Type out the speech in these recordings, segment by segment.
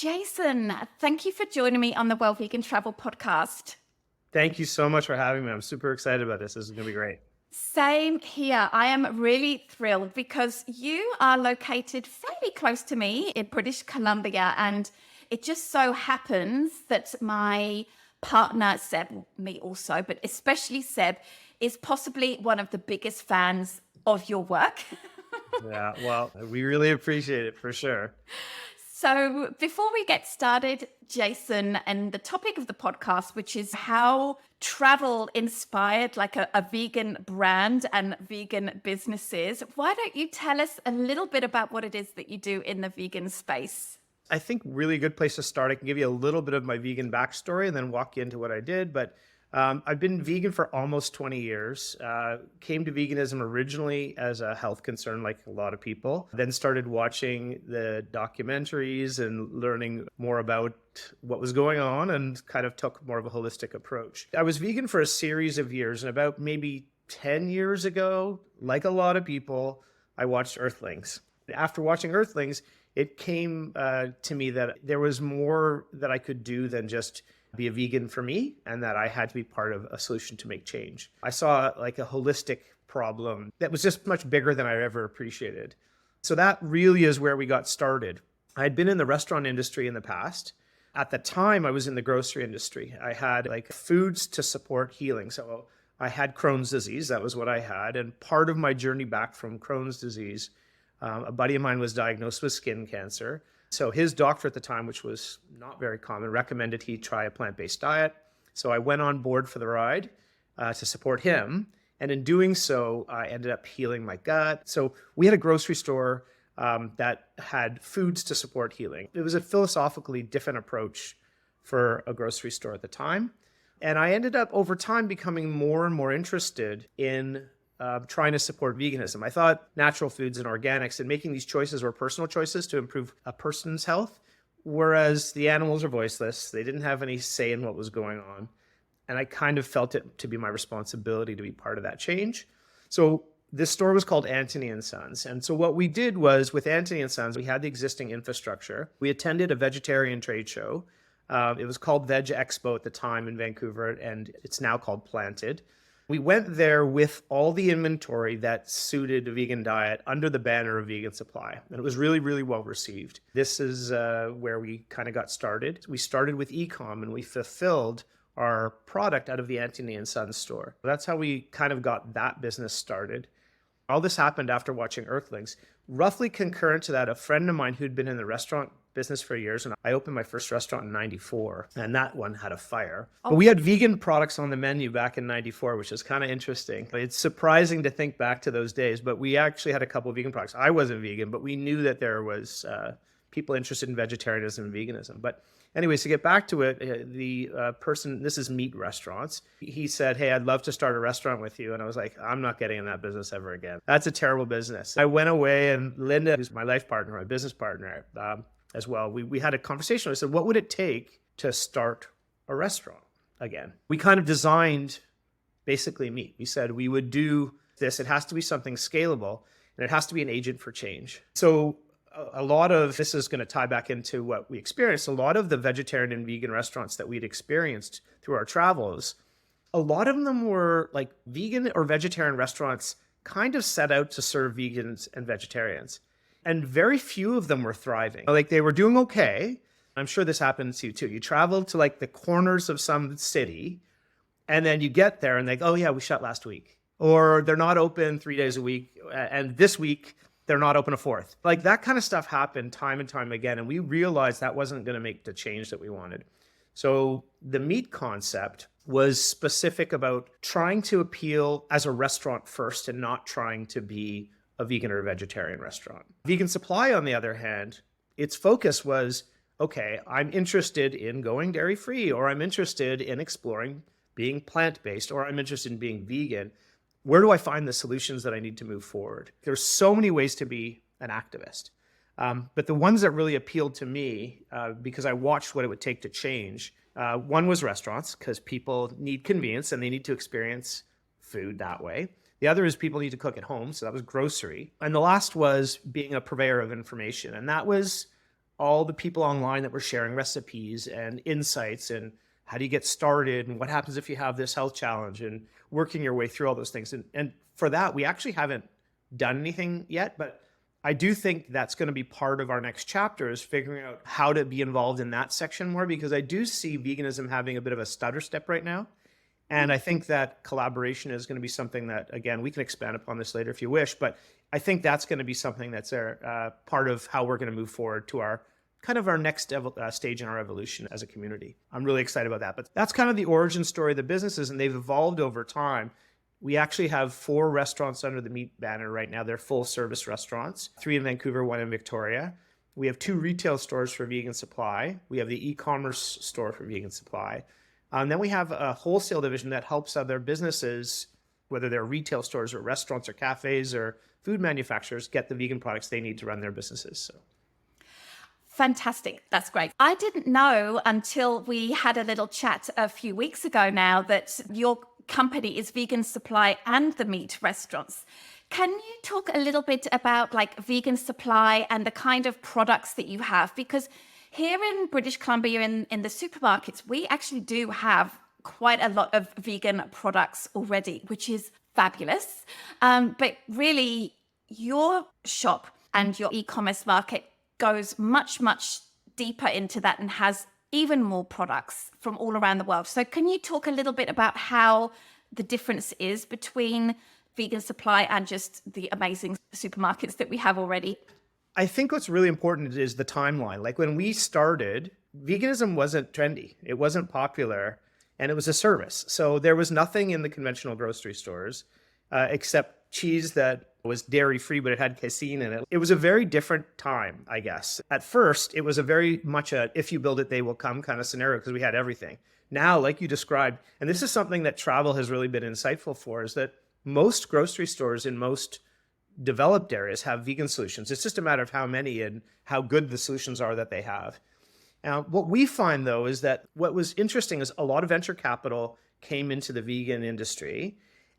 Jason, thank you for joining me on the Well Vegan Travel podcast. Thank you so much for having me. I'm super excited about this. This is going to be great. Same here. I am really thrilled because you are located fairly close to me in British Columbia. And it just so happens that my partner, Seb, me also, but especially Seb, is possibly one of the biggest fans of your work. Yeah, well, we really appreciate it for sure. So before we get started, Jason, and the topic of the podcast, which is how travel inspired like a vegan brand and vegan businesses, why don't you tell us a little bit about what it is that you do in the vegan space? I think really good place to start. I can give you a little bit of my vegan backstory and then walk you into what I did. But I've been vegan for almost 20 years. Came to veganism originally as a health concern, like a lot of people. Then started watching the documentaries and learning more about what was going on and kind of took more of a holistic approach. I was vegan for a series of years, and about maybe 10 years ago, like a lot of people, I watched Earthlings. After watching Earthlings, it came to me that there was more that I could do than just be a vegan for me, and that I had to be part of a solution to make change. I saw like a holistic problem that was just much bigger than I ever appreciated. So that really is where we got started. I had been in the restaurant industry in the past. At the time, I was in the grocery industry. I had like foods to support healing. So I had Crohn's disease. That was what I had. And part of my journey back from Crohn's disease, a buddy of mine was diagnosed with skin cancer. So his doctor at the time, which was not very common, recommended he try a plant-based diet. So I went on board for the ride to support him. And in doing so, I ended up healing my gut. So we had a grocery store that had foods to support healing. It was a philosophically different approach for a grocery store at the time. And I ended up over time becoming more and more interested in trying to support veganism. I thought natural foods and organics and making these choices were personal choices to improve a person's health, whereas the animals are voiceless. They didn't have any say in what was going on. And I kind of felt it to be my responsibility to be part of that change. So this store was called Antony and Sons. And so what we did was with Antony and Sons, we had the existing infrastructure. We attended a vegetarian trade show. It was called Veg Expo at the time in Vancouver, and it's now called Planted. We went there with all the inventory that suited a vegan diet under the banner of Vegan Supply. And it was really, really well received. This is where we kind of got started. We started with e-com and we fulfilled our product out of the Antony and Sons store. That's how we kind of got that business started. All this happened after watching Earthlings. Roughly concurrent to that, a friend of mine who'd been in the restaurant business for years, and I opened my first restaurant in 94, and that one had a fire. But we had vegan products on the menu back in 94, which is kind of interesting. It's surprising to think back to those days, but we actually had a couple of vegan products. I wasn't vegan, but we knew that there was people interested in vegetarianism and veganism. But anyways, to get back to it, the person, this is Meat Restaurants, he said, "Hey, I'd love to start a restaurant with you." And I was like, "I'm not getting in that business ever again. That's a terrible business." I went away, and Linda, who's my life partner, my business partner as well, we had a conversation. I said, what would it take to start a restaurant again? We kind of designed basically meat. We said we would do this. It has to be something scalable, and it has to be an agent for change. So a lot of this is going to tie back into what we experienced. A lot of the vegetarian and vegan restaurants that we'd experienced through our travels, a lot of them were like vegan or vegetarian restaurants kind of set out to serve vegans and vegetarians. And very few of them were thriving. Like they were doing okay. I'm sure this happens to you too. You travel to like the corners of some city, and then you get there and they go, "Oh yeah, we shut last week." Or they're not open 3 days a week. And this week, they're not open a fourth. Like that kind of stuff happened time and time again. And we realized that wasn't going to make the change that we wanted. So the meat concept was specific about trying to appeal as a restaurant first and not trying to be a vegan or a vegetarian restaurant. Vegan Supply, on the other hand, its focus was, okay, I'm interested in going dairy-free, or I'm interested in exploring being plant-based, or I'm interested in being vegan. Where do I find the solutions that I need to move forward? There's so many ways to be an activist. But the ones that really appealed to me, because I watched what it would take to change, one was restaurants, because people need convenience and they need to experience food that way. The other is people need to cook at home, so that was grocery. And the last was being a purveyor of information, and that was all the people online that were sharing recipes and insights and how do you get started and what happens if you have this health challenge and working your way through all those things. And for that, we actually haven't done anything yet, but I do think that's going to be part of our next chapter is figuring out how to be involved in that section more, because I do see veganism having a bit of a stutter step right now. And I think that collaboration is going to be something that, again, we can expand upon this later if you wish, but I think that's going to be something that's part of how we're going to move forward to our kind of our next stage in our evolution as a community. I'm really excited about that. But that's kind of the origin story of the businesses, and they've evolved over time. We actually have 4 restaurants under the meat banner right now. They're full service restaurants, 3 in Vancouver, 1 in Victoria. We have 2 retail stores for vegan supply. We have the e-commerce store for vegan supply. Then we have a wholesale division that helps other businesses, whether they're retail stores or restaurants or cafes or food manufacturers, get the vegan products they need to run their businesses. So. Fantastic. That's great. I didn't know until we had a little chat a few weeks ago now that your company is Vegan Supply and the meat restaurants. Can you talk a little bit about like Vegan Supply and the kind of products that you have? Because here in British Columbia, in the supermarkets, we actually do have quite a lot of vegan products already, which is fabulous. But really, your shop and your e-commerce market goes much, much deeper into that and has even more products from all around the world. So can you talk a little bit about how the difference is between Vegan Supply and just the amazing supermarkets that we have already? I think what's really important is the timeline. Like when we started, veganism wasn't trendy. It wasn't popular, and it was a service. So there was nothing in the conventional grocery stores except cheese that was dairy-free, but it had casein in it. It was a very different time, I guess. At first, it was a very much a if you build it, they will come kind of scenario because we had everything. Now, like you described, and this is something that travel has really been insightful for, is that most grocery stores in most developed areas have vegan solutions. It's just a matter of how many and how good the solutions are that they have. Now, what we find, though, is that what was interesting is a lot of venture capital came into the vegan industry,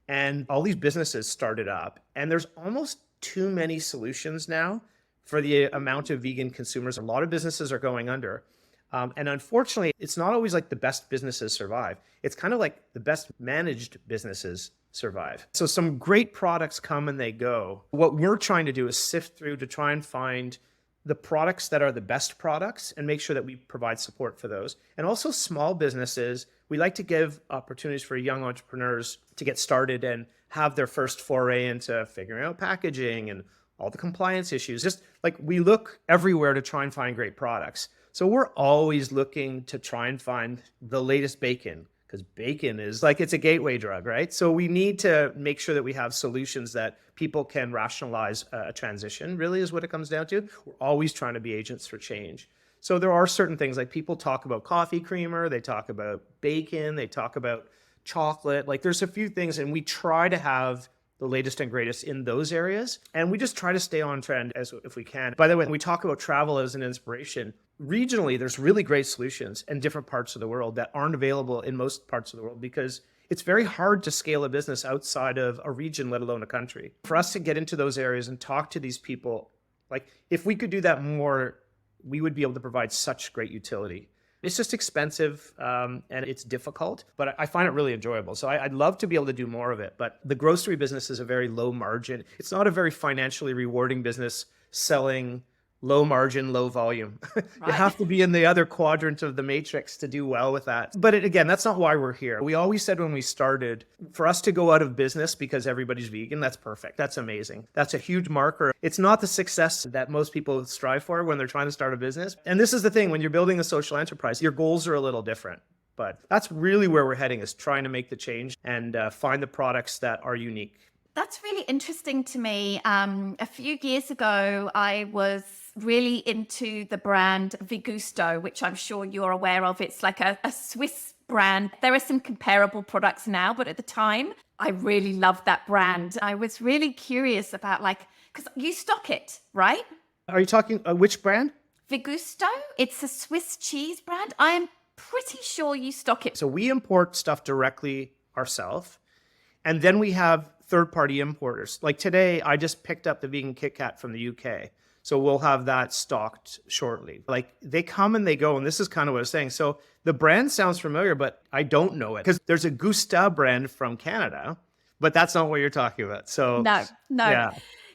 and all these businesses started up, and there's almost too many solutions now for the amount of vegan consumers. A lot of businesses are going under. And unfortunately, it's not always like the best businesses survive. It's kind of like the best managed businesses survive. So some great products come and they go. What we're trying to do is sift through to try and find the products that are the best products and make sure that we provide support for those. And also small businesses, we like to give opportunities for young entrepreneurs to get started and have their first foray into figuring out packaging and all the compliance issues. Just like we look everywhere to try and find great products. So we're always looking to try and find the latest bacon, because bacon is like, it's a gateway drug, right? So we need to make sure that we have solutions that people can rationalize a transition, really is what it comes down to. We're always trying to be agents for change. So there are certain things like people talk about coffee creamer, they talk about bacon, they talk about chocolate. Like there's a few things, and we try to have the latest and greatest in those areas. And we just try to stay on trend as if we can. By the way, when we talk about travel as an inspiration, regionally, there's really great solutions in different parts of the world that aren't available in most parts of the world because it's very hard to scale a business outside of a region, let alone a country. For us to get into those areas and talk to these people, like if we could do that more, we would be able to provide such great utility. It's just expensive and it's difficult, but I find it really enjoyable. So I'd love to be able to do more of it. But the grocery business is a very low margin. It's not a very financially rewarding business selling low margin, low volume. Right. You have to be in the other quadrant of the matrix to do well with that. But again, that's not why we're here. We always said when we started, for us to go out of business because everybody's vegan, that's perfect. That's amazing. That's a huge marker. It's not the success that most people strive for when they're trying to start a business. And this is the thing, when you're building a social enterprise, your goals are a little different. But that's really where we're heading, is trying to make the change and find the products that are unique. That's really interesting to me. A few years ago, I was really into the brand Vigusto, which I'm sure you're aware of. It's like a Swiss brand. There are some comparable products now, but at the time, I really loved that brand. I was really curious about because you stock it, right? Are you talking which brand? Vigusto. It's a Swiss cheese brand. I am pretty sure you stock it. So we import stuff directly ourselves, and then we have third-party importers. Like today, I just picked up the vegan Kit Kat from the UK. So we'll have that stocked shortly. Like they come and they go. And this is kind of what I was saying. So the brand sounds familiar, but I don't know it because there's a Gusta brand from Canada, but that's not what you're talking about. So No, no. yeah.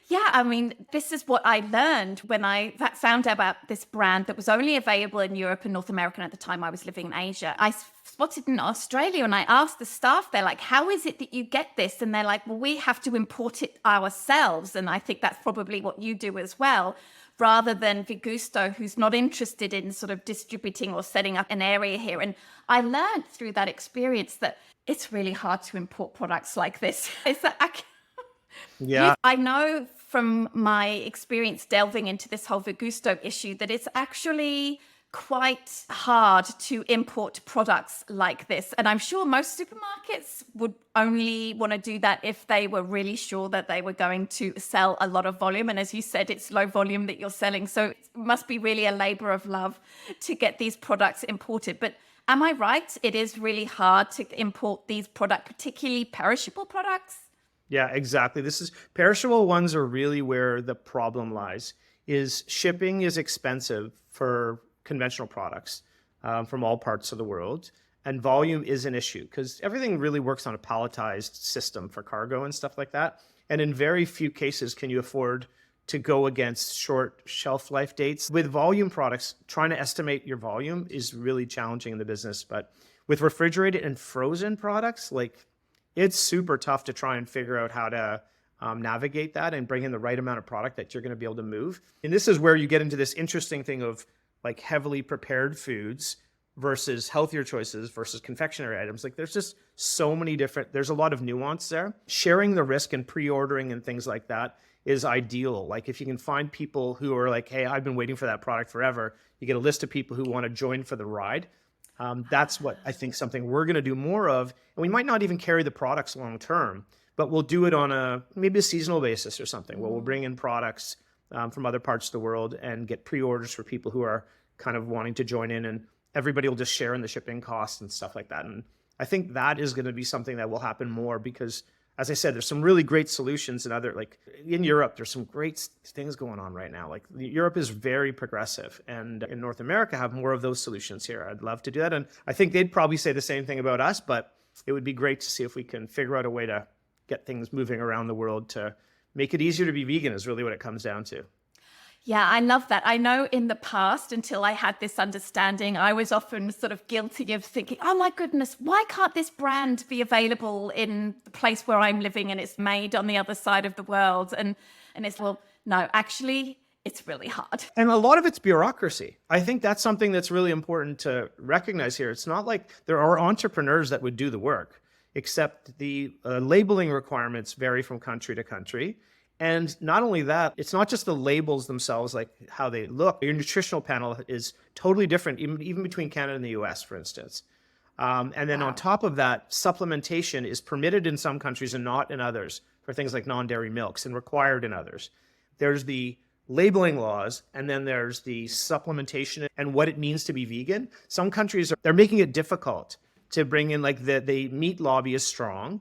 Yeah, I mean, this is what I learned when I found out about this brand that was only available in Europe and North America. And at the time I was living in Asia, I spotted in Australia and I asked the staff, they're like, how is it that you get this? And they're like, well, we have to import it ourselves. And I think that's probably what you do as well, rather than Vigusto, who's not interested in sort of distributing or setting up an area here. And I learned through that experience that it's really hard to import products like this. It's that Yeah. I know from my experience delving into this whole Vigusto issue that it's actually quite hard to import products like this. And I'm sure most supermarkets would only want to do that if they were really sure that they were going to sell a lot of volume. And as you said, it's low volume that you're selling. So it must be really a labor of love to get these products imported. But am I right? It is really hard to import these products, particularly perishable products? Yeah, exactly. This is perishable ones are really where the problem lies. Is shipping is expensive for conventional products from all parts of the world, and volume is an issue because everything really works on a palletized system for cargo and stuff like that. And in very few cases can you afford to go against short shelf life dates. With volume products, trying to estimate your volume is really challenging in the business. But with refrigerated and frozen products, like it's super tough to try and figure out how to navigate that and bring in the right amount of product that you're going to be able to move. And this is where you get into this interesting thing of like heavily prepared foods versus healthier choices versus confectionery items. Like there's just so many different, there's a lot of nuance there. Sharing the risk and pre-ordering and things like that is ideal. Like if you can find people who are like, hey, I've been waiting for that product forever, you get a list of people who want to join for the ride. That's what I think something we're going to do more of. And we might not even carry the products long term, but we'll do it on maybe a seasonal basis or something where we'll bring in products from other parts of the world and get pre-orders for people who are kind of wanting to join in, and everybody will just share in the shipping costs and stuff like that. And I think that is going to be something that will happen more because, as I said, there's some really great solutions in like in Europe, there's some great things going on right now. Like Europe is very progressive, and in North America have more of those solutions here. I'd love to do that. And I think they'd probably say the same thing about us, but it would be great to see if we can figure out a way to get things moving around the world to make it easier to be vegan is really what it comes down to. Yeah, I love that. I know in the past, until I had this understanding, I was often sort of guilty of thinking, oh my goodness, why can't this brand be available in the place where I'm living and it's made on the other side of the world? And it's, well, no, actually, it's really hard. And a lot of it's bureaucracy. I think that's something that's really important to recognize here. It's not like there are entrepreneurs that would do the work, except the labeling requirements vary from country to country. And not only that, it's not just the labels themselves, like how they look. Your nutritional panel is totally different, even between Canada and the US, for instance. And then on top of that, supplementation is permitted in some countries and not in others for things like non-dairy milks, and required in others. There's the labeling laws, and then there's the supplementation and what it means to be vegan. Some countries, they're making it difficult to bring in, like the meat lobby is strong,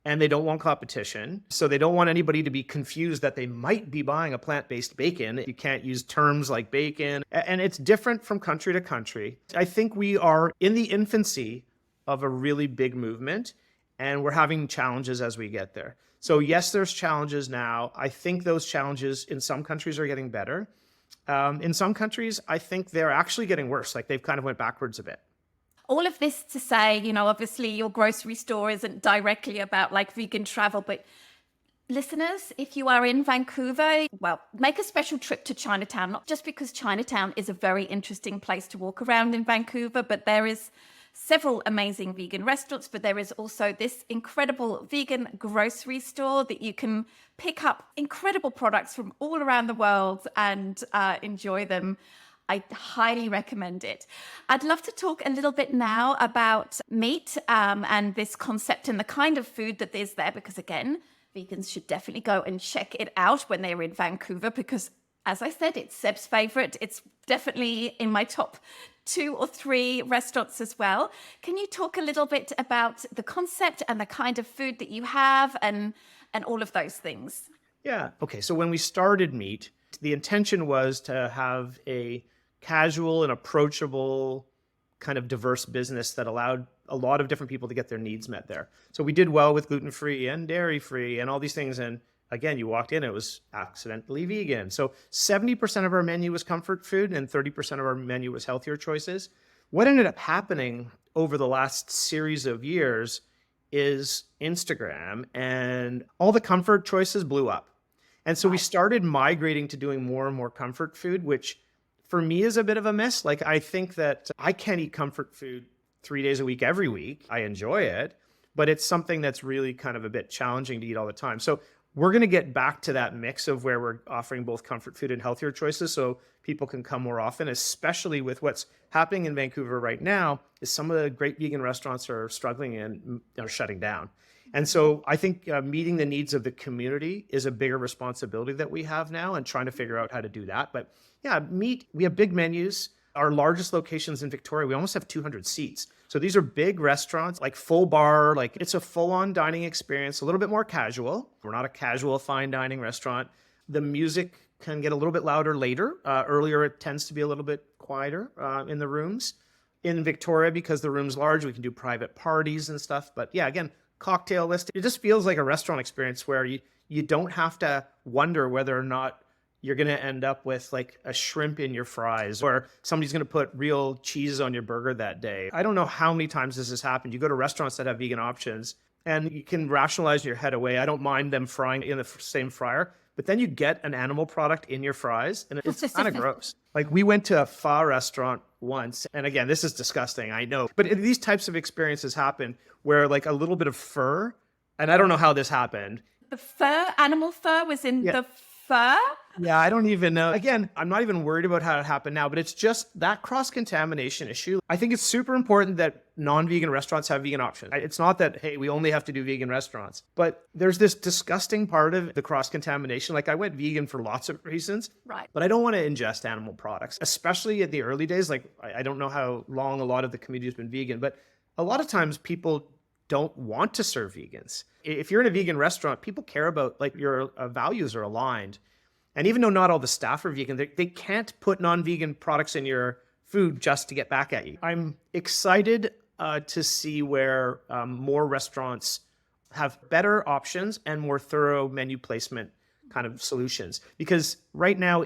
and they don't want competition. So they don't want anybody to be confused that they might be buying a plant-based bacon. You can't use terms like bacon. And it's different from country to country. I think we are in the infancy of a really big movement, and we're having challenges as we get there. So yes, there's challenges now. I think those challenges in some countries are getting better. In some countries, I think they're actually getting worse. Like they've kind of went backwards a bit. All of this to say, you know, obviously your grocery store isn't directly about like vegan travel, but listeners, if you are in Vancouver, well, make a special trip to Chinatown, not just because Chinatown is a very interesting place to walk around in Vancouver, but there is several amazing vegan restaurants, but there is also this incredible vegan grocery store that you can pick up incredible products from all around the world and enjoy them. I highly recommend it. I'd love to talk a little bit now about meat and this concept and the kind of food that is there, because again, vegans should definitely go and check it out when they're in Vancouver, because as I said, it's Seb's favorite. It's definitely in my top 2 or 3 restaurants as well. Can you talk a little bit about the concept and the kind of food that you have and all of those things? Yeah. Okay. So when we started Meat, The intention was to have a casual and approachable kind of diverse business that allowed a lot of different people to get their needs met there. So we did well with gluten-free and dairy-free and all these things. And again, you walked in, it was accidentally vegan. So 70% of our menu was comfort food and 30% of our menu was healthier choices. What ended up happening over the last series of years is Instagram, and all the comfort choices blew up. And so we started migrating to doing more and more comfort food, which for me is a bit of a miss. Like, I think that I can't eat comfort food 3 days a week, every week. I enjoy it, but it's something that's really kind of a bit challenging to eat all the time. So we're going to get back to that mix of where we're offering both comfort food and healthier choices so people can come more often, especially with what's happening in Vancouver right now is some of the great vegan restaurants are struggling and are shutting down. And so I think meeting the needs of the community is a bigger responsibility that we have now and trying to figure out how to do that. But yeah, we have big menus. Our largest locations in Victoria, we almost have 200 seats. So these are big restaurants, like full bar, like it's a full-on dining experience, a little bit more casual. We're not a casual fine dining restaurant. The music can get a little bit louder later. Earlier, it tends to be a little bit quieter in the rooms. In Victoria, because the room's large, we can do private parties and stuff. But yeah, again, cocktail list. It just feels like a restaurant experience where you don't have to wonder whether or not you're going to end up with like a shrimp in your fries or somebody's going to put real cheese on your burger that day. I don't know how many times this has happened. You go to restaurants that have vegan options and you can rationalize your head away. I don't mind them frying in the same fryer, but then you get an animal product in your fries and it's kind of gross. Like we went to a pho restaurant once, and again, this is disgusting, I know, but these types of experiences happen where like a little bit of fur, and I don't know how this happened. The fur, animal fur was in the fur? Yeah, I don't even know. Again, I'm not even worried about how it happened now, but it's just that cross-contamination issue. I think it's super important that non-vegan restaurants have vegan options. It's not that, hey, we only have to do vegan restaurants, but there's this disgusting part of the cross-contamination. Like I went vegan for lots of reasons, right? But I don't want to ingest animal products, especially at the early days. Like I don't know how long a lot of the community has been vegan, but a lot of times people don't want to serve vegans. If you're in a vegan restaurant, people care about like your values are aligned. And even though not all the staff are vegan, they can't put non-vegan products in your food just to get back at you. I'm excited to see where more restaurants have better options and more thorough menu placement kind of solutions. Because right now,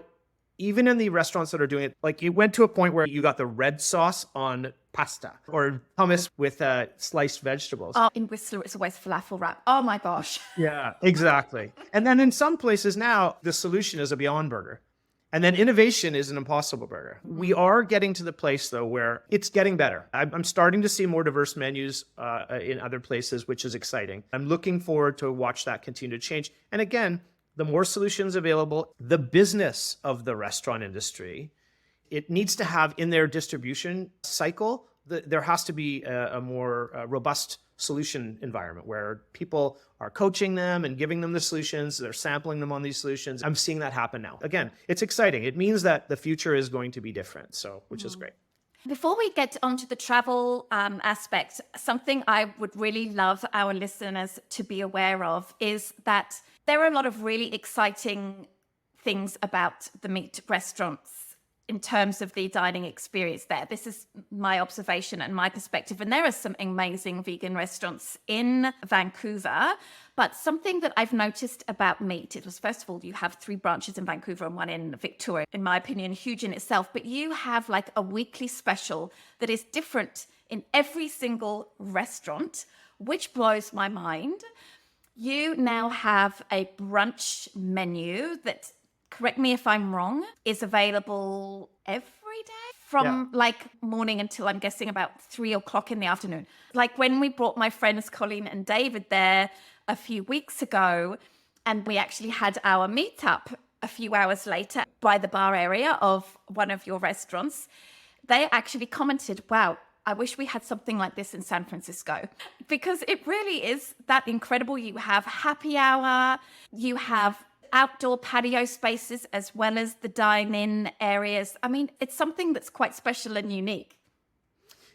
even in the restaurants that are doing it, like you went to a point where you got the red sauce on pasta or hummus with sliced vegetables. Oh, in Whistler, it's always falafel wrap. Oh my gosh. Yeah, exactly. And then in some places now, the solution is a Beyond Burger. And then innovation is an Impossible Burger. We are getting to the place, though, where it's getting better. I'm starting to see more diverse menus in other places, which is exciting. I'm looking forward to watch that continue to change. And again, the more solutions available, the business of the restaurant industry, it needs to have in their distribution cycle, there has to be a more robust solution environment where people are coaching them and giving them the solutions. They're sampling them on these solutions. I'm seeing that happen now. Again, it's exciting. It means that the future is going to be different, which is great. Before we get onto the travel aspect, something I would really love our listeners to be aware of is that there are a lot of really exciting things about the meat restaurants in terms of the dining experience there. This is my observation and my perspective. And there are some amazing vegan restaurants in Vancouver. But something that I've noticed about meat, it was, first of all, you have 3 branches in Vancouver and 1 in Victoria, in my opinion, huge in itself. But you have like a weekly special that is different in every single restaurant, which blows my mind. You now have a brunch menu that, correct me if I'm wrong, is available every day from like morning until I'm guessing about 3 o'clock in the afternoon. Like when we brought my friends Colleen and David there a few weeks ago, and we actually had our meetup a few hours later by the bar area of one of your restaurants, they actually commented, wow, I wish we had something like this in San Francisco, because it really is that incredible. You have happy hour, you have outdoor patio spaces as well as the dine-in areas. I mean, it's something that's quite special and unique.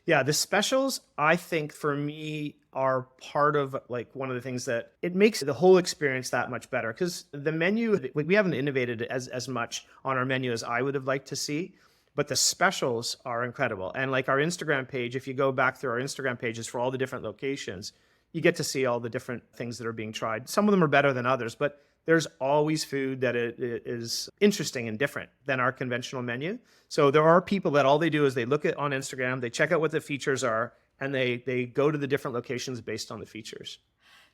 Yeah, the specials, I think for me are part of like one of the things that it makes the whole experience that much better because the menu, like we haven't innovated as much on our menu as I would have liked to see, but the specials are incredible. And like our Instagram page, if you go back through our Instagram pages for all the different locations, you get to see all the different things that are being tried. Some of them are better than others, but there's always food that it is interesting and different than our conventional menu. So there are people that all they do is they look at on Instagram, they check out what the features are, and they go to the different locations based on the features.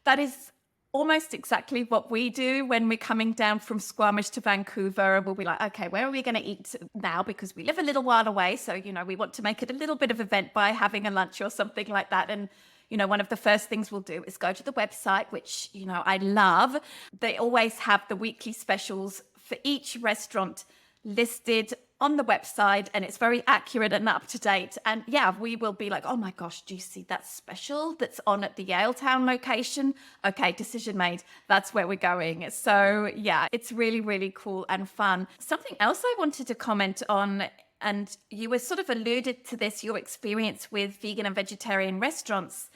That is almost exactly what we do when we're coming down from Squamish to Vancouver. We'll be like, okay, where are we going to eat now? Because we live a little while away. So, we want to make it a little bit of an event by having a lunch or something like that. And one of the first things we'll do is go to the website, which, I love. They always have the weekly specials for each restaurant listed on the website, and it's very accurate and up to date. And yeah, we will be like, oh my gosh, do you see that special that's on at the Yaletown location? Okay, decision made. That's where we're going. So yeah, it's really, really cool and fun. Something else I wanted to comment on, and you were sort of alluded to this, your experience with vegan and vegetarian restaurants.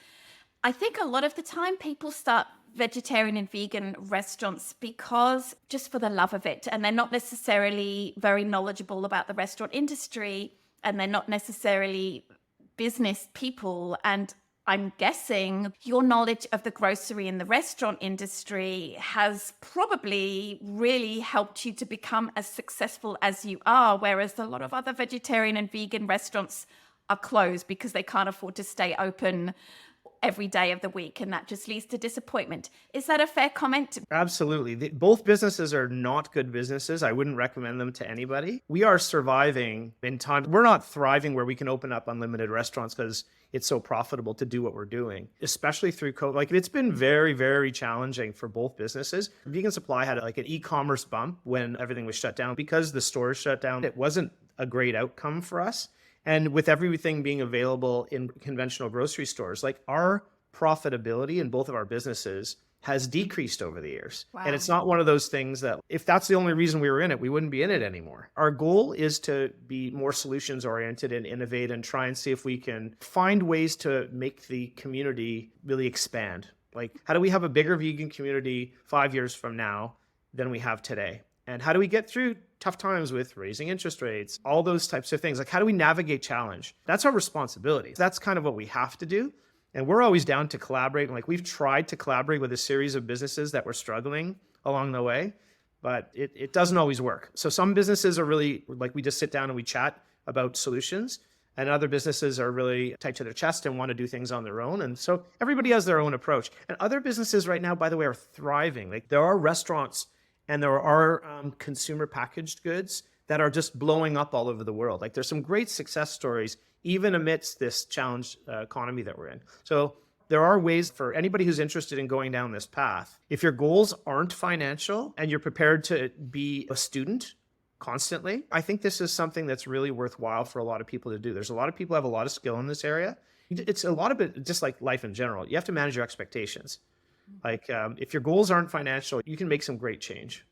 I think a lot of the time people start vegetarian and vegan restaurants because just for the love of it, and they're not necessarily very knowledgeable about the restaurant industry, and they're not necessarily business people. And I'm guessing your knowledge of the grocery and the restaurant industry has probably really helped you to become as successful as you are, whereas a lot of other vegetarian and vegan restaurants are closed because they can't afford to stay open every day of the week, and that just leads to disappointment. Is that a fair comment? Absolutely. Both businesses are not good businesses. I wouldn't recommend them to anybody. We are surviving in time. We're not thriving where we can open up unlimited restaurants because it's so profitable to do what we're doing, especially through COVID. Like it's been very, very challenging for both businesses. Vegan Supply had like an e-commerce bump when everything was shut down because the stores shut down. It wasn't a great outcome for us. And with everything being available in conventional grocery stores, like our profitability in both of our businesses has decreased over the years. Wow. And it's not one of those things that if that's the only reason we were in it, we wouldn't be in it anymore. Our goal is to be more solutions oriented and innovate and try and see if we can find ways to make the community really expand. Like, how do we have a bigger vegan community 5 years from now than we have today? And how do we get through tough times with raising interest rates, all those types of things? Like, how do we navigate challenge? That's our responsibility. That's kind of what we have to do. And we're always down to collaborate. Like, we've tried to collaborate with a series of businesses that were struggling along the way, but it doesn't always work. So some businesses are really like, we just sit down and we chat about solutions, and other businesses are really tight to their chest and want to do things on their own. And so everybody has their own approach. And other businesses right now, by the way, are thriving. Like, there are restaurants and there are consumer packaged goods that are just blowing up all over the world. Like, there's some great success stories, even amidst this challenged economy that we're in. So there are ways for anybody who's interested in going down this path. If your goals aren't financial and you're prepared to be a student constantly, I think this is something that's really worthwhile for a lot of people to do. There's a lot of people who have a lot of skill in this area. It's a lot of it, just like life in general. You have to manage your expectations. Like, if your goals aren't financial, you can make some great change.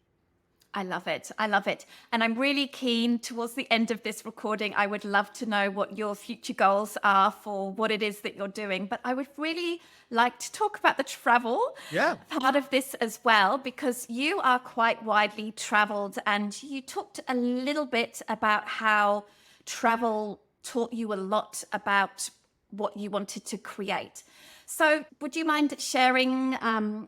I love it. I love it. And I'm really keen towards the end of this recording. I would love to know what your future goals are for what it is that you're doing. But I would really like to talk about the travel part of this as well, because you are quite widely traveled, and you talked a little bit about how travel taught you a lot about what you wanted to create. So would you mind sharing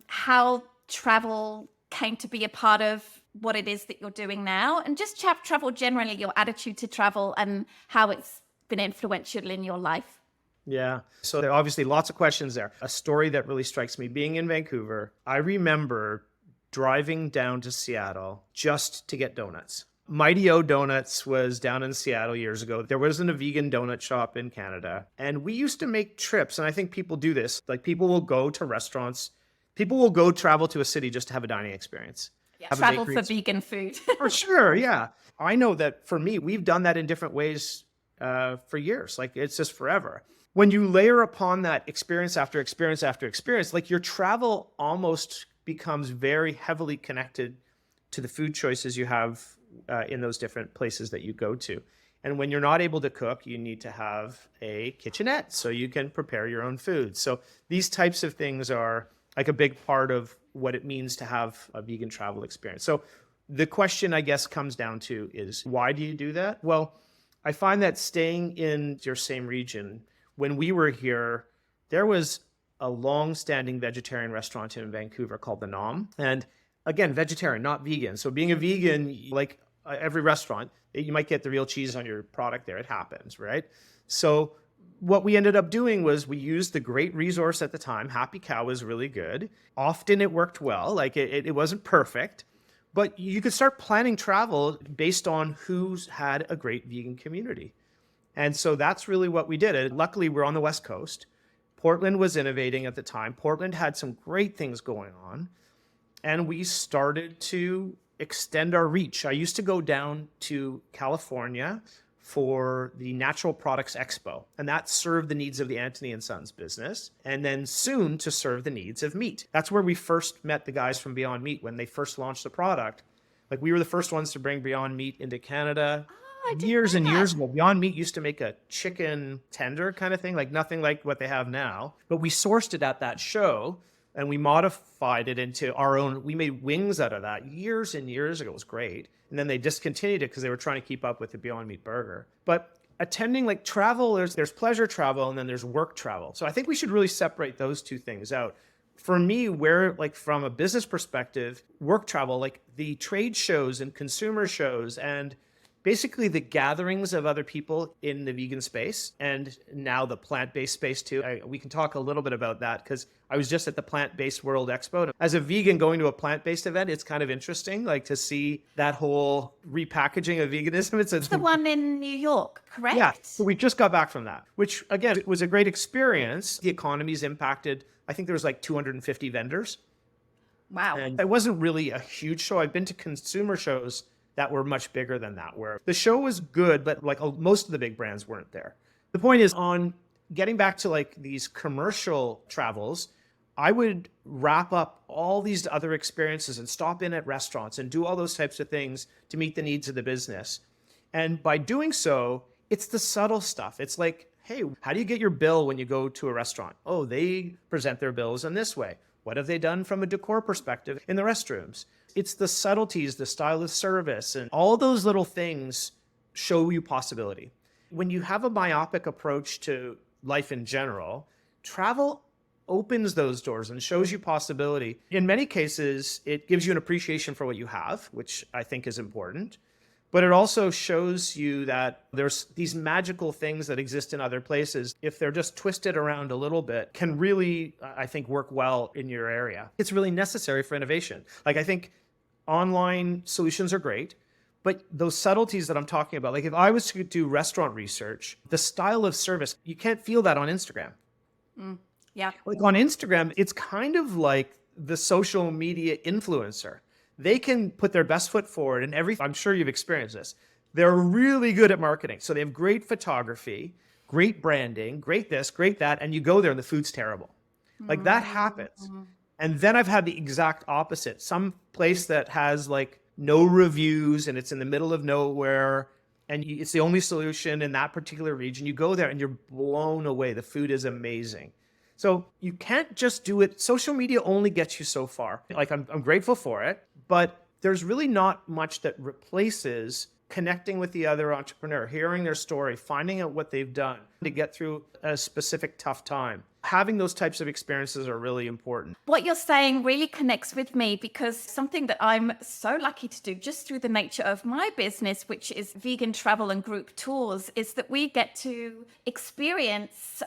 how travel came to be a part of what it is that you're doing now, and just travel generally, your attitude to travel and how it's been influential in your life? Yeah. So there are obviously lots of questions there. A story that really strikes me, being in Vancouver, I remember driving down to Seattle just to get donuts. Mighty O Donuts was down in Seattle years ago. There wasn't a vegan donut shop in Canada. And we used to make trips, and I think people do this. Like, people will go to restaurants. People will go travel to a city just to have a dining experience. Yeah, travel for vegan food. For sure, yeah. I know that for me, we've done that in different ways for years. Like, it's just forever. When you layer upon that experience after experience after experience, like, your travel almost becomes very heavily connected to the food choices you have in those different places that you go to. And when you're not able to cook, you need to have a kitchenette so you can prepare your own food. So these types of things are like a big part of what it means to have a vegan travel experience. So the question, I guess, comes down to is, why do you do that? Well, I find that staying in your same region, when we were here, there was a long-standing vegetarian restaurant in Vancouver called the Nom. And again, vegetarian, not vegan. So being a vegan, like every restaurant, you might get the real cheese on your product there. It happens, right? So what we ended up doing was we used the great resource at the time. Happy Cow was really good. Often it worked well. Like it wasn't perfect, but you could start planning travel based on who's had a great vegan community. And so that's really what we did. And luckily, we're on the West Coast. Portland was innovating at the time. Portland had some great things going on. And we started to extend our reach. I used to go down to California for the Natural Products Expo, and that served the needs of the Antony and Sons business, and then soon to serve the needs of meat. That's where we first met the guys from Beyond Meat when they first launched the product. Like, we were the first ones to bring Beyond Meat into Canada. I didn't Years know and that. years ago. Beyond Meat used to make a chicken tender kind of thing, like nothing like what they have now. But we sourced it at that show and we modified it into our own. We made wings out of that years and years ago. It was great. And then they discontinued it because they were trying to keep up with the Beyond Meat burger. But attending like travel, there's pleasure travel and then there's work travel. So I think we should really separate those two things out. For me, where like from a business perspective, work travel, like the trade shows and consumer shows and basically the gatherings of other people in the vegan space and now the plant-based space too. We can talk a little bit about that because I was just at the Plant-Based World Expo. As a vegan going to a plant-based event, it's kind of interesting, like to see that whole repackaging of veganism. It's the one in New York, correct? Yeah, so we just got back from that, which again, it was a great experience. The economy's impacted. I think there was like 250 vendors. Wow. And it wasn't really a huge show. I've been to consumer shows that were much bigger than that, where the show was good, but like most of the big brands weren't there. The point is, on getting back to like these commercial travels, I would wrap up all these other experiences and stop in at restaurants and do all those types of things to meet the needs of the business. And by doing so, it's the subtle stuff. It's like, hey, how do you get your bill when you go to a restaurant? Oh, they present their bills in this way. What have they done from a decor perspective in the restrooms? It's the subtleties, the style of service, and all those little things show you possibility. When you have a myopic approach to life in general, travel opens those doors and shows you possibility. In many cases, it gives you an appreciation for what you have, which I think is important. But it also shows you that there's these magical things that exist in other places. If they're just twisted around a little bit, can really, I think, work well in your area. It's really necessary for innovation. Like, I think online solutions are great, but those subtleties that I'm talking about, like if I was to do restaurant research, the style of service, you can't feel that on Instagram. Yeah. Like on Instagram, it's kind of like the social media influencer. They can put their best foot forward and I'm sure you've experienced this. They're really good at marketing. So they have great photography, great branding, great this, great that, and you go there and the food's terrible. Like that happens. And then I've had the exact opposite. Some place that has like no reviews and it's in the middle of nowhere and it's the only solution in that particular region. You go there and you're blown away. The food is amazing. So you can't just do it. Social media only gets you so far. Like I'm grateful for it, but there's really not much that replaces connecting with the other entrepreneur, hearing their story, finding out what they've done to get through a specific tough time. Having those types of experiences are really important. What you're saying really connects with me because something that I'm so lucky to do just through the nature of my business, which is vegan travel and group tours, is that we get to experience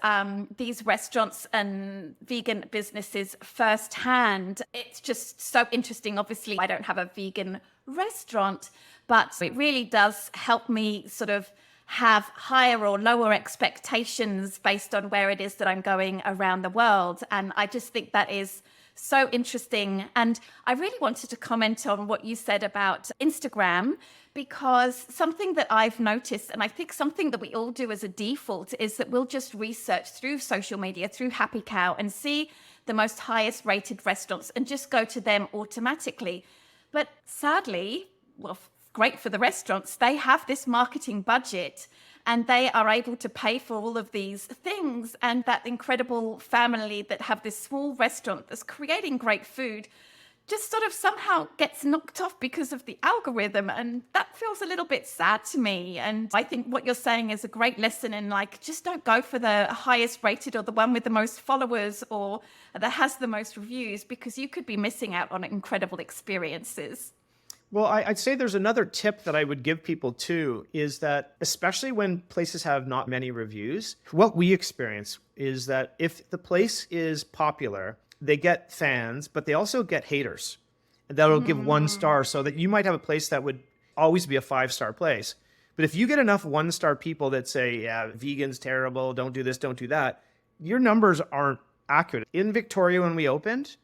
these restaurants and vegan businesses firsthand. It's just so interesting. Obviously, I don't have a vegan restaurant, but it really does help me sort of have higher or lower expectations based on where it is that I'm going around the world. And I just think that is so interesting. And I really wanted to comment on what you said about Instagram, because something that I've noticed, and I think something that we all do as a default, is that we'll just research through social media, through Happy Cow, and see the most highest rated restaurants and just go to them automatically. But sadly, well, great for the restaurants. They have this marketing budget and they are able to pay for all of these things. And that incredible family that have this small restaurant that's creating great food just sort of somehow gets knocked off because of the algorithm. And that feels a little bit sad to me. And I think what you're saying is a great lesson in like, just don't go for the highest rated or the one with the most followers or that has the most reviews, because you could be missing out on incredible experiences. Well, I'd say there's another tip that I would give people too, is that especially when places have not many reviews, what we experience is that if the place is popular, they get fans, but they also get haters that'll give 1 star, so that you might have a place that would always be a 5-star place. But if you get enough 1-star people that say, yeah, vegan's terrible, don't do this, don't do that, your numbers aren't accurate. In Victoria, when we opened,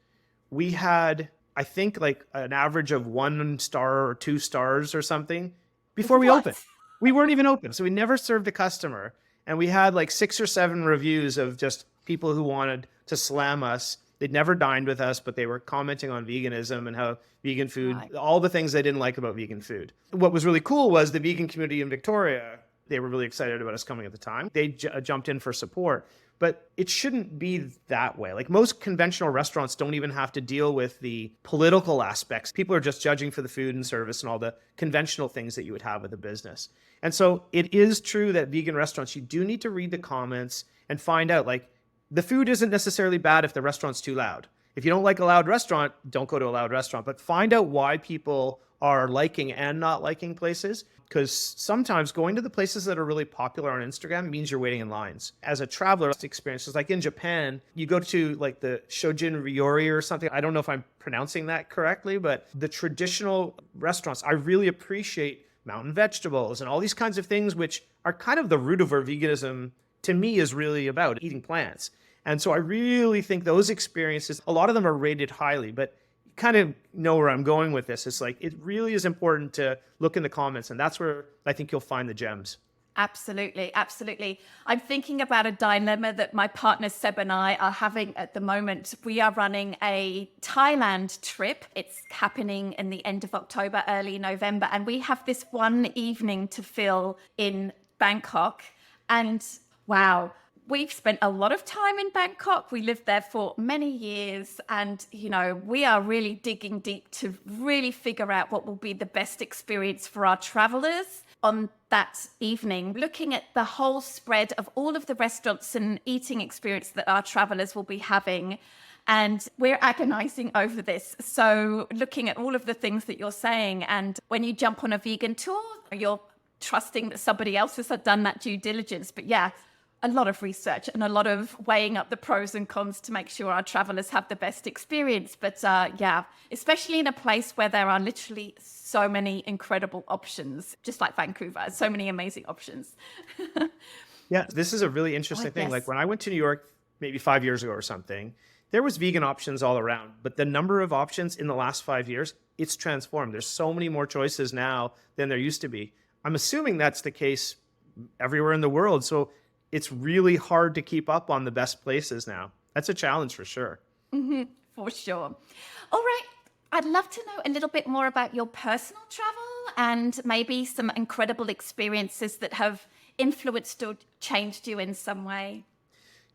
we had, I think, like an average of 1 star or 2 stars or something before we opened. We weren't even open, so we never served a customer. And we had like 6 or 7 reviews of just people who wanted to slam us. They'd never dined with us, but they were commenting on veganism and how vegan food, all the things they didn't like about vegan food. What was really cool was the vegan community in Victoria, they were really excited about us coming at the time. They jumped in for support. But it shouldn't be that way. Like most conventional restaurants don't even have to deal with the political aspects. People are just judging for the food and service and all the conventional things that you would have with a business. And so it is true that vegan restaurants, you do need to read the comments and find out, like, the food isn't necessarily bad if the restaurant's too loud. If you don't like a loud restaurant, don't go to a loud restaurant, but find out why people are liking and not liking places. Because sometimes going to the places that are really popular on Instagram means you're waiting in lines. As a traveler, experiences like in Japan, you go to like the Shojin Ryori or something. I don't know if I'm pronouncing that correctly, but the traditional restaurants, I really appreciate mountain vegetables and all these kinds of things, which are kind of the root of where veganism to me is really about, eating plants. And so I really think those experiences, a lot of them are rated highly, but you kind of know where I'm going with this. It's like, it really is important to look in the comments, and that's where I think you'll find the gems. Absolutely, absolutely. I'm thinking about a dilemma that my partner Seb and I are having at the moment. We are running a Thailand trip. It's happening in the end of October, early November, and we have this one evening to fill in Bangkok. And wow, we've spent a lot of time in Bangkok. We lived there for many years, and, you know, we are really digging deep to really figure out what will be the best experience for our travelers on that evening, looking at the whole spread of all of the restaurants and eating experience that our travelers will be having. And we're agonizing over this. So looking at all of the things that you're saying, and when you jump on a vegan tour, you're trusting that somebody else has done that due diligence. But yeah, a lot of research and a lot of weighing up the pros and cons to make sure our travelers have the best experience. But yeah, especially in a place where there are literally so many incredible options, just like Vancouver, so many amazing options. Yeah, this is a really interesting thing. Yes. Like when I went to New York maybe 5 years ago or something, there was vegan options all around, but the number of options in the last 5 years, it's transformed. There's so many more choices now than there used to be. I'm assuming that's the case everywhere in the world. So it's really hard to keep up on the best places now. That's a challenge for sure. For sure. All right. I'd love to know a little bit more about your personal travel and maybe some incredible experiences that have influenced or changed you in some way.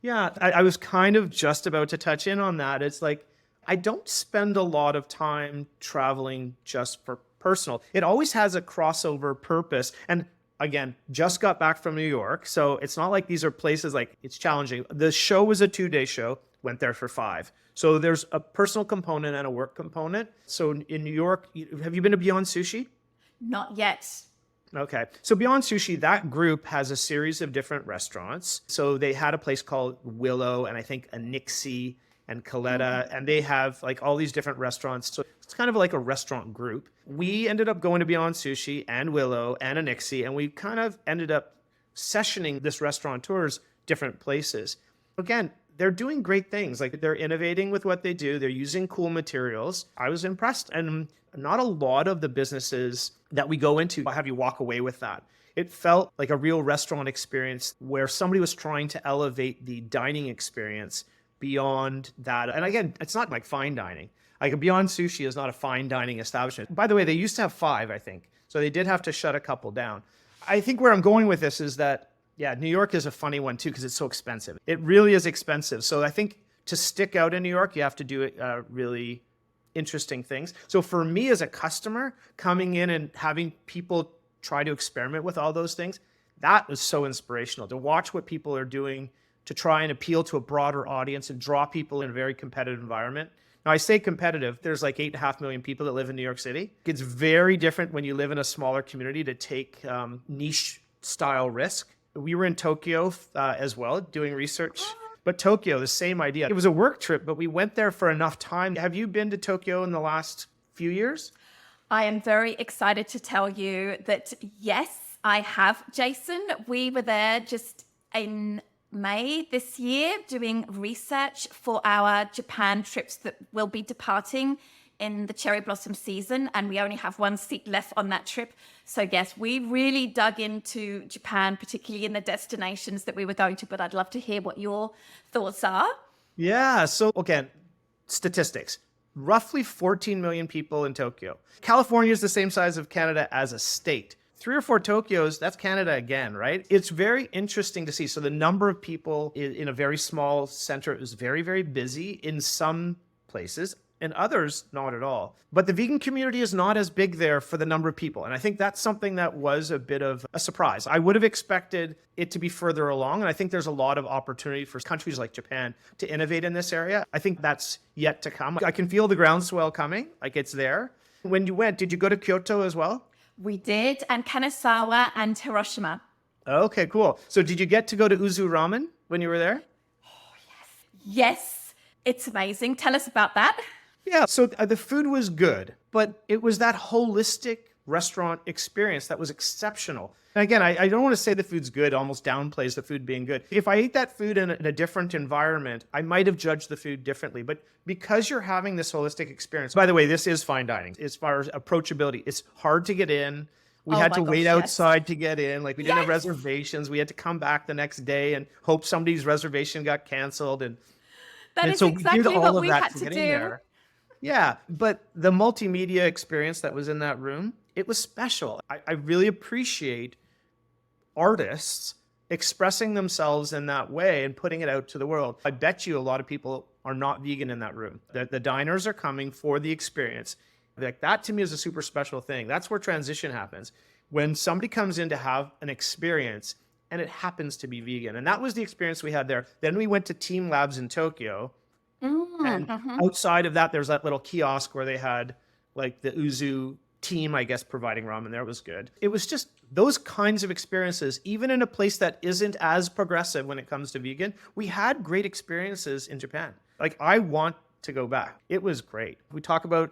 Yeah, I was kind of just about to touch in on that. It's like, I don't spend a lot of time traveling just for personal. It always has a crossover purpose. And again, just got back from New York. So it's not like these are places like it's challenging. The show was a 2-day show, went there for 5. So there's a personal component and a work component. So in New York, have you been to Beyond Sushi? Not yet. Okay. So Beyond Sushi, that group has a series of different restaurants. So they had a place called Willow and I think a Nixie and Coletta, and they have like all these different restaurants. So it's kind of like a restaurant group. We ended up going to Beyond Sushi and Willow and a Nixie, and we kind of ended up sessioning this restaurateur's different places. Again, they're doing great things. Like they're innovating with what they do. They're using cool materials. I was impressed. And not a lot of the businesses that we go into have you walk away with that. It felt like a real restaurant experience where somebody was trying to elevate the dining experience beyond that. And again, it's not like fine dining. Like Beyond Sushi is not a fine dining establishment. By the way, they used to have 5, I think. So they did have to shut a couple down. I think where I'm going with this is that, yeah, New York is a funny one too because it's so expensive. It really is expensive. So I think to stick out in New York, you have to do really interesting things. So for me as a customer, coming in and having people try to experiment with all those things, that was so inspirational to watch what people are doing to try and appeal to a broader audience and draw people in a very competitive environment. Now, I say competitive, there's like 8.5 million people that live in New York City. It's very different when you live in a smaller community to take niche style risk. We were in Tokyo as well doing research, but Tokyo, the same idea. It was a work trip, but we went there for enough time. Have you been to Tokyo in the last few years? I am very excited to tell you that, yes, I have, Jason. We were there just in May this year doing research for our Japan trips that will be departing in the cherry blossom season, and we only have one seat left on that trip. So yes, we really dug into Japan, particularly in the destinations that we were going to, but I'd love to hear what your thoughts are. Yeah, so again, statistics. Roughly 14 million people in Tokyo. California is the same size of Canada as a state. 3 or 4 Tokyos, that's Canada again, right? It's very interesting to see. So the number of people in a very small center is very, very busy in some places, and others not at all. But the vegan community is not as big there for the number of people. And I think that's something that was a bit of a surprise. I would have expected it to be further along. And I think there's a lot of opportunity for countries like Japan to innovate in this area. I think that's yet to come. I can feel the groundswell coming, like it's there. When you went, did you go to Kyoto as well? We did, and Kanazawa and Hiroshima. Okay, cool. So did you get to go to Uzu Ramen when you were there? Yes, it's amazing. Tell us about that. Yeah, so the food was good, but it was that holistic restaurant experience that was exceptional. And again, I don't want to say the food's good, almost downplays the food being good. If I ate that food in a different environment, I might have judged the food differently. But because you're having this holistic experience, by the way, this is fine dining. As far as approachability, it's hard to get in. We had to wait outside to get in. Like we didn't have reservations. We had to come back the next day and hope somebody's reservation got canceled. And that is so exactly what we had to do. There. Yeah, but the multimedia experience that was in that room, it was special. I really appreciate artists expressing themselves in that way and putting it out to the world. I bet you a lot of people are not vegan in that room. The diners are coming for the experience. Like that to me is a super special thing. That's where transition happens. When somebody comes in to have an experience and it happens to be vegan. And that was the experience we had there. Then we went to Team Labs in Tokyo. And outside of that, there's that little kiosk where they had like the Uzu team, I guess, providing ramen there. It was good. It was just those kinds of experiences, even in a place that isn't as progressive when it comes to vegan. We had great experiences in Japan. Like I want to go back. It was great. We talk about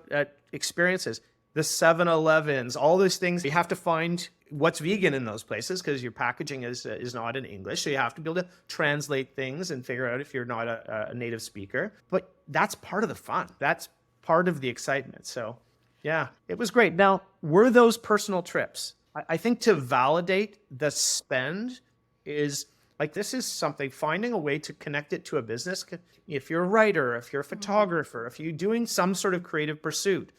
experiences, the 7-Elevens, all those things. You have to find what's vegan in those places because your packaging is not in English. So you have to be able to translate things and figure out if you're not a native speaker. But that's part of the fun. That's part of the excitement. So yeah, it was great. Now, were those personal trips? I think to validate the spend is like, this is something, finding a way to connect it to a business. If you're a writer, if you're a photographer, if you're doing some sort of creative pursuit,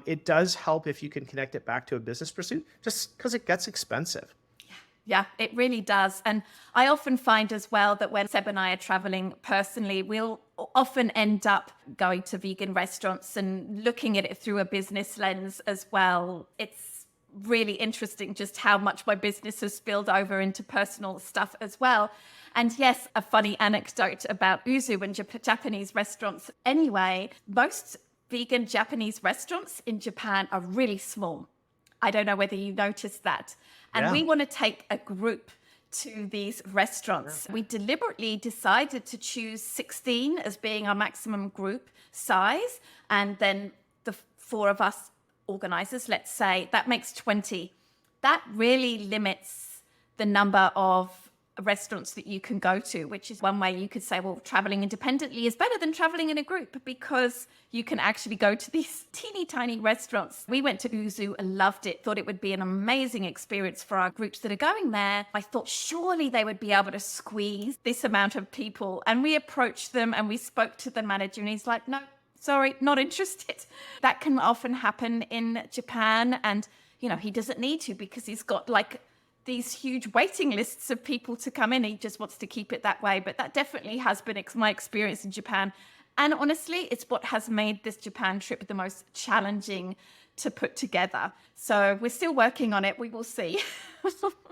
it does help if you can connect it back to a business pursuit, just because it gets expensive. Yeah, it really does. And I often find as well that when Seb and I are traveling personally, we'll often end up going to vegan restaurants and looking at it through a business lens as well. It's really interesting just how much my business has spilled over into personal stuff as well. And yes, a funny anecdote about Uzu and Japanese restaurants. Anyway, most vegan Japanese restaurants in Japan are really small. I don't know whether you noticed that. And we want to take a group to these restaurants. We deliberately decided to choose 16 as being our maximum group size. And then the 4 of us organizers, let's say, that makes 20. That really limits the number of restaurants that you can go to, which is one way you could say, well, traveling independently is better than traveling in a group because you can actually go to these teeny tiny restaurants. We went to Uzu and loved it, thought it would be an amazing experience for our groups that are going there. I thought surely they would be able to squeeze this amount of people. And we approached them and we spoke to the manager and he's like, no, sorry, not interested. That can often happen in Japan. And he doesn't need to because he's got like these huge waiting lists of people to come in. He just wants to keep it that way. But that definitely has been my experience in Japan. And honestly, it's what has made this Japan trip the most challenging to put together. So we're still working on it. We will see.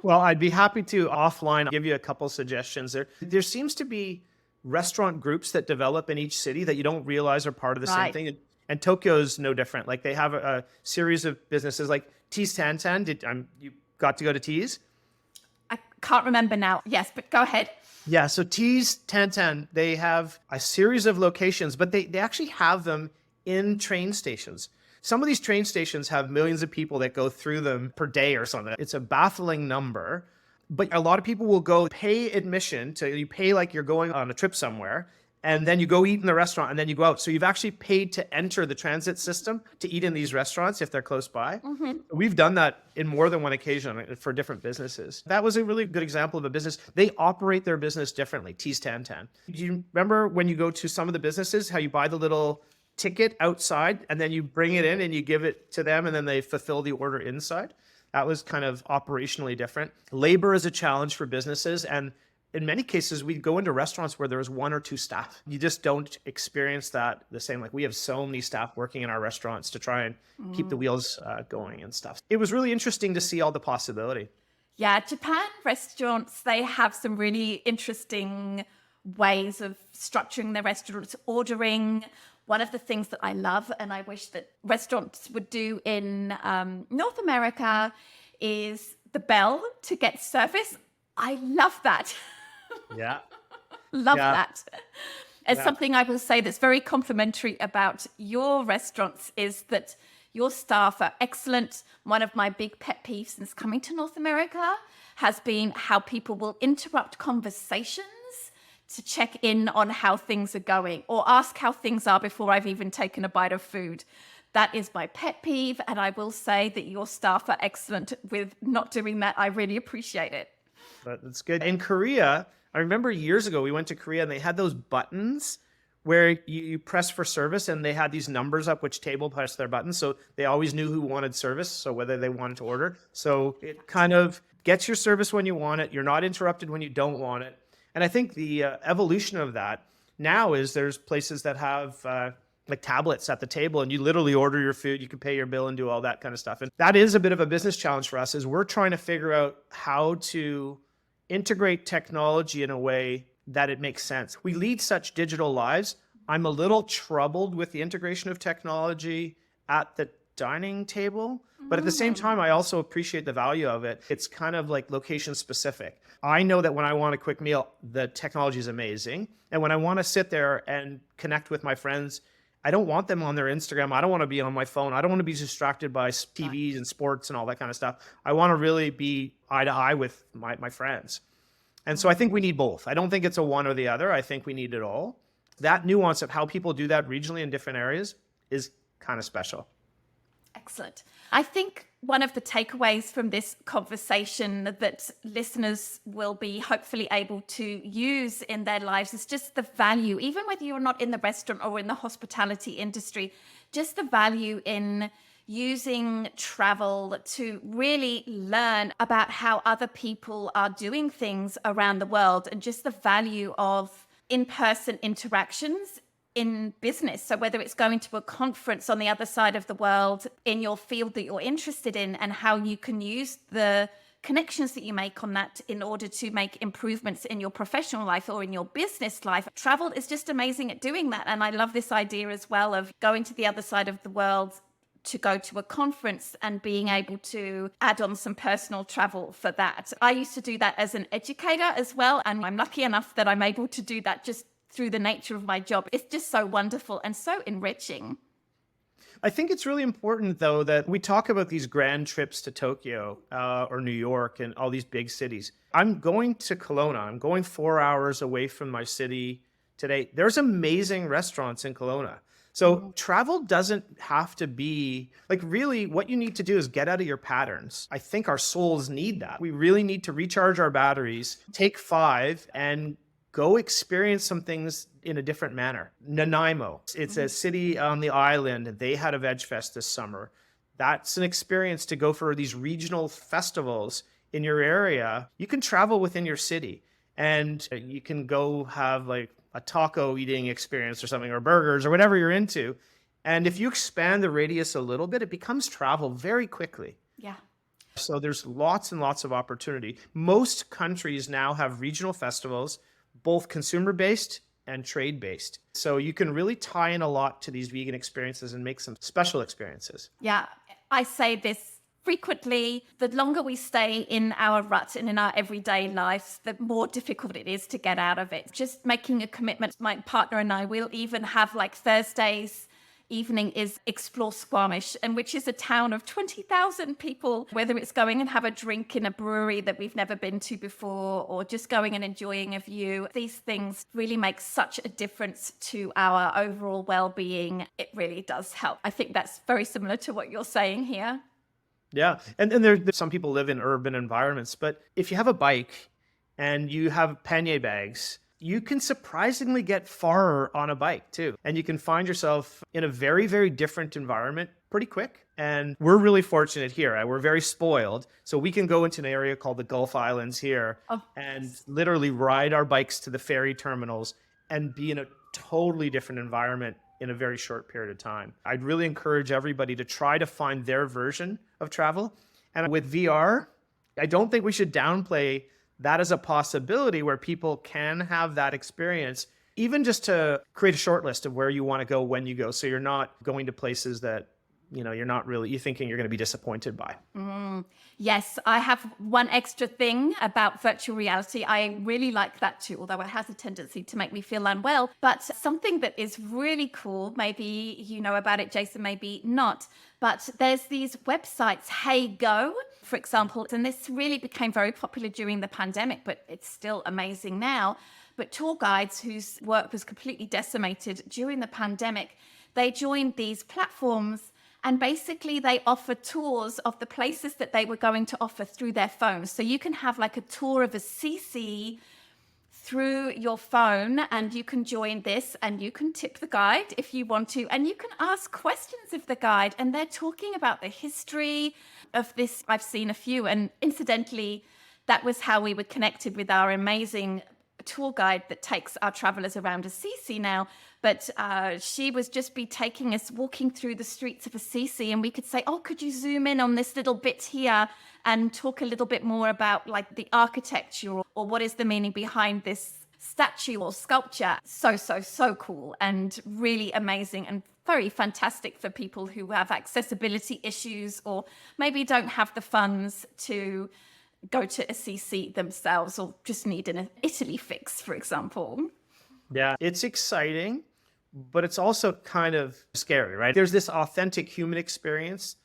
Well, I'd be happy to offline give you a couple suggestions there. There seems to be restaurant groups that develop in each city that you don't realize are part of the same Right. thing. And Tokyo is no different. Like they have a series of businesses like Teas Tantan. You got to go to Teas? I can't remember now. Yes, but go ahead. Yeah, so Teas Tantan, they have a series of locations, but they actually have them in train stations. Some of these train stations have millions of people that go through them per day or something. It's a baffling number, but a lot of people will go pay admission to, you pay like you're going on a trip somewhere, and then you go eat in the restaurant and then you go out. So you've actually paid to enter the transit system to eat in these restaurants if they're close by. We've done that in more than one occasion for different businesses. That was a really good example of a business. They operate their business differently, Teas Tantan. Do you remember when you go to some of the businesses, how you buy the little ticket outside and then you bring it in and you give it to them and then they fulfill the order inside? That was kind of operationally different. Labor is a challenge for businesses, and in many cases, we go into restaurants where there's one or two staff. You just don't experience that the same. Like we have so many staff working in our restaurants to try and keep the wheels going and stuff. It was really interesting to see all the possibility. Yeah, Japan restaurants, they have some really interesting ways of structuring their restaurants, ordering. One of the things that I love and I wish that restaurants would do in North America is the bell to get service. I love that. Yeah. Love Yeah. that. As Yeah. something I will say that's very complimentary about your restaurants is that your staff are excellent. One of my big pet peeves since coming to North America has been how people will interrupt conversations to check in on how things are going or ask how things are before I've even taken a bite of food. That is my pet peeve. And I will say that your staff are excellent with not doing that. I really appreciate it. That's good. In Korea, I remember years ago, we went to Korea and they had those buttons where you press for service and they had these numbers up which table pressed their buttons. So they always knew who wanted service, so whether they wanted to order. So it kind of gets your service when you want it. You're not interrupted when you don't want it. And I think the evolution of that now is there's places that have like tablets at the table and you literally order your food, you can pay your bill and do all that kind of stuff. And that is a bit of a business challenge for us is we're trying to figure out how to integrate technology in a way that it makes sense. We lead such digital lives. I'm a little troubled with the integration of technology at the dining table, but at the same time, I also appreciate the value of it. It's kind of like location specific. I know that when I want a quick meal, the technology is amazing. And when I want to sit there and connect with my friends, I don't want them on their Instagram. I don't want to be on my phone. I don't want to be distracted by TVs and sports and all that kind of stuff. I want to really be eye to eye with my friends. And so I think we need both. I don't think it's a one or the other. I think we need it all. That nuance of how people do that regionally in different areas is kind of special. Excellent. I think one of the takeaways from this conversation that listeners will be hopefully able to use in their lives is just the value, even whether you're not in the restaurant or in the hospitality industry, just the value in using travel to really learn about how other people are doing things around the world and just the value of in-person interactions in business. So whether it's going to a conference on the other side of the world in your field that you're interested in and how you can use the connections that you make on that in order to make improvements in your professional life or in your business life. Travel is just amazing at doing that. And I love this idea as well of going to the other side of the world to go to a conference and being able to add on some personal travel for that. I used to do that as an educator as well. And I'm lucky enough that I'm able to do that just through the nature of my job. It's just so wonderful and so enriching. I think it's really important, though, that we talk about these grand trips to Tokyo or New York and all these big cities. I'm going to Kelowna. I'm going 4 hours away from my city today. There's amazing restaurants in Kelowna. So travel doesn't have to be like really what you need to do is get out of your patterns. I think our souls need that. We really need to recharge our batteries, take 5 and go experience some things in a different manner. Nanaimo, it's a city on the island. They had a Veg Fest this summer. That's an experience to go for these regional festivals in your area. You can travel within your city and you can go have like a taco eating experience or something, or burgers or whatever you're into. And if you expand the radius a little bit, it becomes travel very quickly. Yeah. So there's lots and lots of opportunity. Most countries now have regional festivals, both consumer-based and trade-based. So you can really tie in a lot to these vegan experiences and make some special experiences. Yeah. I say this frequently. The longer we stay in our rut and in our everyday lives, the more difficult it is to get out of it. Just making a commitment. My partner and I will even have like Thursdays evening is Explore Squamish, and which is a town of 20,000 people, whether it's going and have a drink in a brewery that we've never been to before, or just going and enjoying a view. These things really make such a difference to our overall well-being. It really does help. I think that's very similar to what you're saying here. Yeah. And there's some people live in urban environments, but if you have a bike and you have pannier bags, you can surprisingly get far on a bike too. And you can find yourself in a very, very different environment pretty quick. And we're really fortunate here. We're very spoiled. So we can go into an area called the Gulf Islands here and literally ride our bikes to the ferry terminals and be in a totally different environment in a very short period of time. I'd really encourage everybody to try to find their version of travel. And with VR, I don't think we should downplay that is a possibility where people can have that experience, even just to create a short list of where you want to go when you go. So you're not going to places that, you're thinking you're going to be disappointed by. Yes, I have one extra thing about virtual reality. I really like that too, although it has a tendency to make me feel unwell. But something that is really cool, maybe you know about it, Jason, maybe not, but there's these websites, Hey Go, for example, and this really became very popular during the pandemic, but it's still amazing now. But tour guides whose work was completely decimated during the pandemic, they joined these platforms. And basically, they offer tours of the places that they were going to offer through their phones. So you can have like a tour of a CC through your phone, and you can join this, and you can tip the guide if you want to, and you can ask questions of the guide. And they're talking about the history of this. I've seen a few, and incidentally, that was how we were connected with our amazing tour guide that takes our travelers around Assisi now. But she was just be taking us walking through the streets of Assisi, and we could say, oh, could you zoom in on this little bit here and talk a little bit more about like the architecture or what is the meaning behind this statue or sculpture. So cool and really amazing and very fantastic for people who have accessibility issues or maybe don't have the funds to go to Assisi themselves or just need an Italy fix, for example. Yeah, it's exciting, but it's also kind of scary, right? There's this authentic human experience,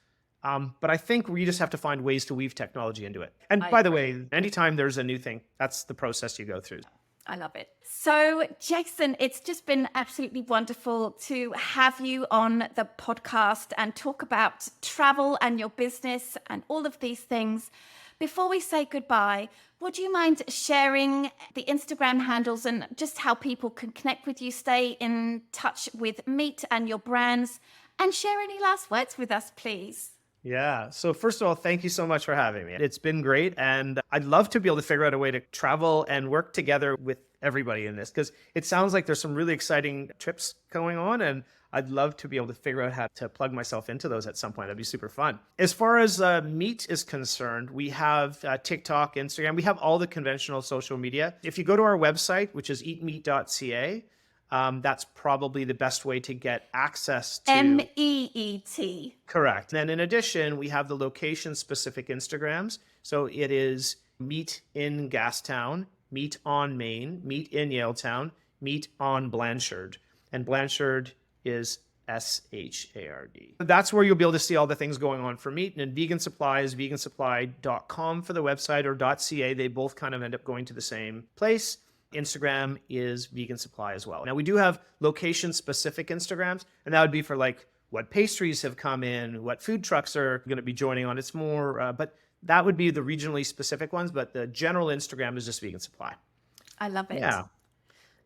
but I think we just have to find ways to weave technology into it. And by the way, anytime there's a new thing, that's the process you go through. I love it. So, Jason, it's just been absolutely wonderful to have you on the podcast and talk about travel and your business and all of these things. Before we say goodbye, would you mind sharing the Instagram handles and just how people can connect with you, stay in touch with Meat and your brands, and share any last words with us, please? Yeah. So first of all, thank you so much for having me. It's been great. And I'd love to be able to figure out a way to travel and work together with everybody in this, because it sounds like there's some really exciting trips going on. And I'd love to be able to figure out how to plug myself into those at some point. That'd be super fun. As far as Meat is concerned, we have TikTok, Instagram. We have all the conventional social media. If you go to our website, which is eatmeat.ca, that's probably the best way to get access to... MEET. Correct. And in addition, we have the location-specific Instagrams. So it is Meat in Gastown, Meat on Main, Meat in Yaletown, Meat on Blanchard. And Blanchard is SHARD. That's where you'll be able to see all the things going on for Meat. And Vegan Supply is vegansupply.com for the website, or .ca. They both kind of end up going to the same place. Instagram is Vegan Supply as well. Now, we do have location-specific Instagrams, and that would be for like what pastries have come in, what food trucks are going to be joining on. It's more, but that would be the regionally specific ones, but the general Instagram is just Vegan Supply. I love it. Yeah.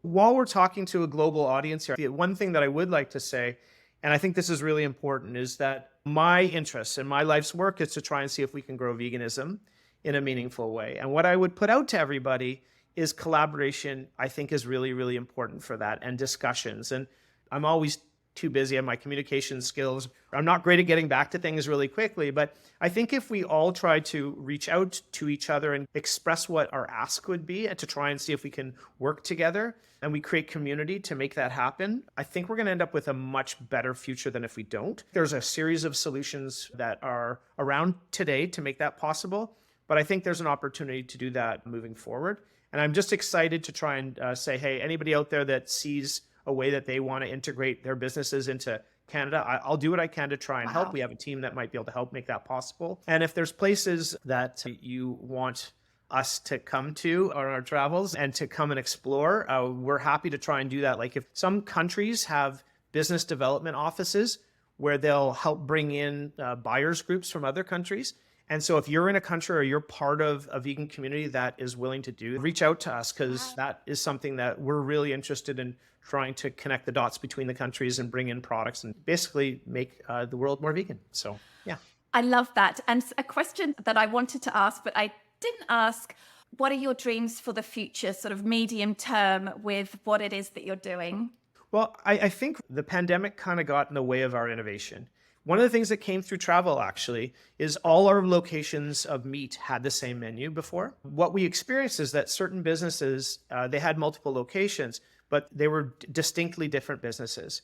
While we're talking to a global audience here, one thing that I would like to say, And I think this is really important, is that my interest and my life's work is to try and see if we can grow veganism in a meaningful way. And what I would put out to everybody is collaboration, I think, is really, really important for that, and discussions. And I'm always too busy on my communication skills. I'm not great at getting back to things really quickly, but I think if we all try to reach out to each other and express what our ask would be, and to try and see if we can work together and we create community to make that happen, I think we're going to end up with a much better future than if we don't. There's a series of solutions that are around today to make that possible, but I think there's an opportunity to do that moving forward. And I'm just excited to try and say, hey, anybody out there that sees a way that they want to integrate their businesses into Canada, I'll do what I can to try and help. We have a team that might be able to help make that possible. And if there's places that you want us to come to on our travels and to come and explore, we're happy to try and do that. Like, if some countries have business development offices where they'll help bring in buyers groups from other countries. And so if you're in a country or you're part of a vegan community that is willing to reach out to us, because that is something that we're really interested in, trying to connect the dots between the countries and bring in products and basically make the world more vegan. So, yeah. I love that. And a question that I wanted to ask, but I didn't ask, what are your dreams for the future, sort of medium term, with what it is that you're doing? Well, I think the pandemic kind of got in the way of our innovation. One of the things that came through travel, actually, is all our locations of meat had the same menu before. What we experienced is that certain businesses, they had multiple locations, but they were distinctly different businesses.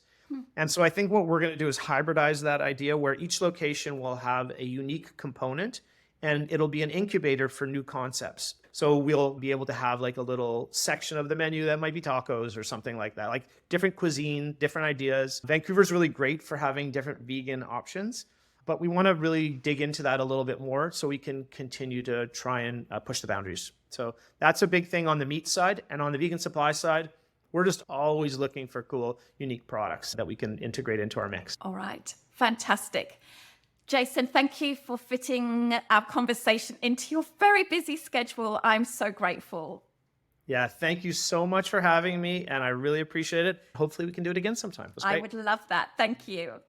And so I think what we're going to do is hybridize that idea, where each location will have a unique component, and it'll be an incubator for new concepts. So we'll be able to have like a little section of the menu that might be tacos or something like that, like different cuisine, different ideas. Vancouver's really great for having different vegan options, but we want to really dig into that a little bit more so we can continue to try and push the boundaries. So that's a big thing on the meat side. And on the vegan supply side, we're just always looking for cool, unique products that we can integrate into our mix. All right. Fantastic. Jason, thank you for fitting our conversation into your very busy schedule. I'm so grateful. Yeah, thank you so much for having me, and I really appreciate it. Hopefully we can do it again sometime. I would love that. Thank you.